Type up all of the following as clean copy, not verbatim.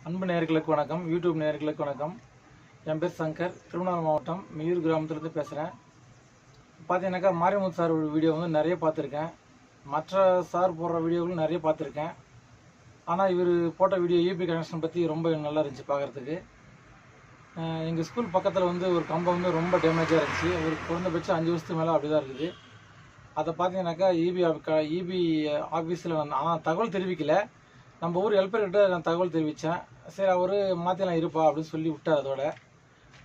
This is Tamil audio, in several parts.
அன்பு நேயர்களுக்கு வணக்கம். யூடியூப் நேயர்களுக்கு வணக்கம். என் பேர் சங்கர், திருவண்ணாமலை மாவட்டம் மியூர் கிராமத்துலேருந்து பேசுகிறேன். பார்த்தீங்கன்னாக்கா மாரிமுத்து சார் வீடியோ வந்து நிறைய பார்த்துருக்கேன். மற்ற சார் போடுற வீடியோகளும் நிறைய பார்த்துருக்கேன். ஆனால் இவர் போட்ட வீடியோ ஈபி கனெக்ஷன் பற்றி ரொம்ப நல்லா இருந்துச்சு பார்க்குறதுக்கு. எங்கள் ஸ்கூல் பக்கத்தில் வந்து ஒரு கம்பம் வந்து ரொம்ப டேமேஜாக இருந்துச்சு. ஒரு குறைந்தபட்சம் 5 வருஷத்துக்கு மேலே அப்படி தான் இருக்குது. அதை பார்த்தீங்கன்னாக்கா ஈபி ஆஃபீஸில் நான் தகவல் தெரிவிக்கல. நம்ம ஊர் ஹெல்ப்பர்கிட்ட நான் தகவல் தெரிவித்தேன். சரி, அவர் மாற்றிலாம் இருப்பா அப்படின்னு சொல்லி விட்டார். அதோட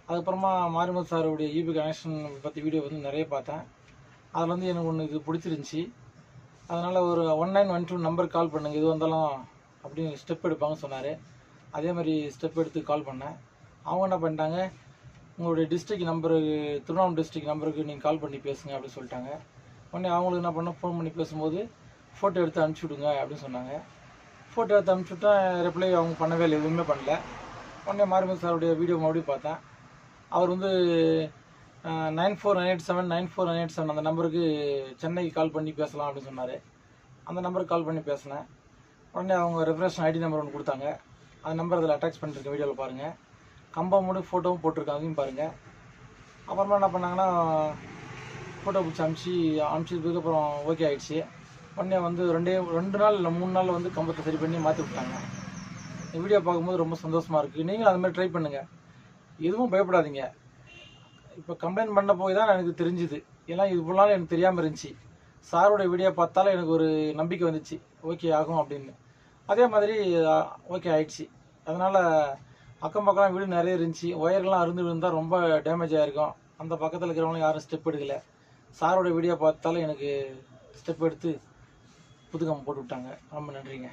அதுக்கப்புறமா மாரிமுத்து சாருடைய ஈபி கனெக்ஷன் பற்றி வீடியோ வந்து நிறைய பார்த்தேன். அதில் வந்து எனக்கு ஒன்று இது பிடிச்சிருந்துச்சி. அதனால் ஒரு 1912 நம்பருக்கு கால் பண்ணுங்கள், இது வந்தாலும் அப்படின்னு ஸ்டெப் எடுப்பாங்கன்னு சொன்னார். அதே மாதிரி ஸ்டெப் எடுத்து கால் பண்ணேன். அவங்க என்ன பண்ணிட்டாங்க, உங்களுடைய டிஸ்ட்ரிக்ட் நம்பருக்கு, திருவண்ணாமலை டிஸ்ட்ரிக்ட் நம்பருக்கு நீங்கள் கால் பண்ணி பேசுங்க அப்படின்னு சொல்லிட்டாங்க. உடனே அவங்களுக்கு என்ன பண்ண, ஃபோன் பண்ணி பேசும்போது ஃபோட்டோ எடுத்து அனுப்பிச்சி விடுங்க அப்படின்னு சொன்னாங்க. ஃபோட்டோ எடுத்து அனுப்பிச்சுட்டேன். ரிப்ளை அவங்க பண்ணவே இல்லை, எதுவுமே பண்ணல. உடனே மாரிமுத்து சாருடைய வீடியோ மறுபடியும் பார்த்தேன். அவர் வந்து 9498794987 அந்த நம்பருக்கு சென்னைக்கு கால் பண்ணி பேசலாம் அப்படின்னு சொன்னார். அந்த நம்பருக்கு கால் பண்ணி பேசினேன். உடனே அவங்க ரெஃபரேஷன் ஐடி நம்பர் ஒன்று கொடுத்தாங்க. அந்த நம்பர் அதில் அட்டாச் பண்ணிருக்கேன், வீடியோவில் பாருங்கள். கம்பமோடு ஃபோட்டோவும் போட்டிருக்காங்க, அதையும் பாருங்கள். அப்புறமா என்ன பண்ணாங்கன்னா, ஃபோட்டோ பிடிச்சி அனுப்பிச்சதுக்கு அப்புறம் ஓகே ஆகிடுச்சு. உடனே வந்து 2 நாள் இல்லை 3 நாள் வந்து கம்பத்தை சரி பண்ணி மாற்றி விட்டாங்க. இந்த வீடியோ பார்க்கும்போது ரொம்ப சந்தோஷமாக இருக்குது. நீங்களும் அது மாதிரி ட்ரை பண்ணுங்கள், எதுவும் பயப்படாதீங்க. இப்போ கம்ப்ளைண்ட் பண்ண போய் தான் எனக்கு தெரிஞ்சுது. ஏன்னா இது இவ்வளோ எனக்கு தெரியாமல் இருந்துச்சு. சாரோட வீடியோ பார்த்தாலும் எனக்கு ஒரு நம்பிக்கை வந்துச்சு, ஓகே ஆகும் அப்படின்னு. அதே மாதிரி ஓகே ஆயிடுச்சு. அதனால் அக்கம் பக்கம் வீடு நிறைய இருந்துச்சு. ஒயர்லாம் அருந்து விழுந்தால் ரொம்ப டேமேஜ் ஆகிருக்கும். அந்த பக்கத்தில் இருக்கிறவங்களும் யாரும் ஸ்டெப் எடுக்கலை. சாரோட வீடியோ பார்த்தாலும் எனக்கு ஸ்டெப் எடுத்து புதுக்கம் போட்டு விட்டாங்க. ரொம்ப நன்றிங்க.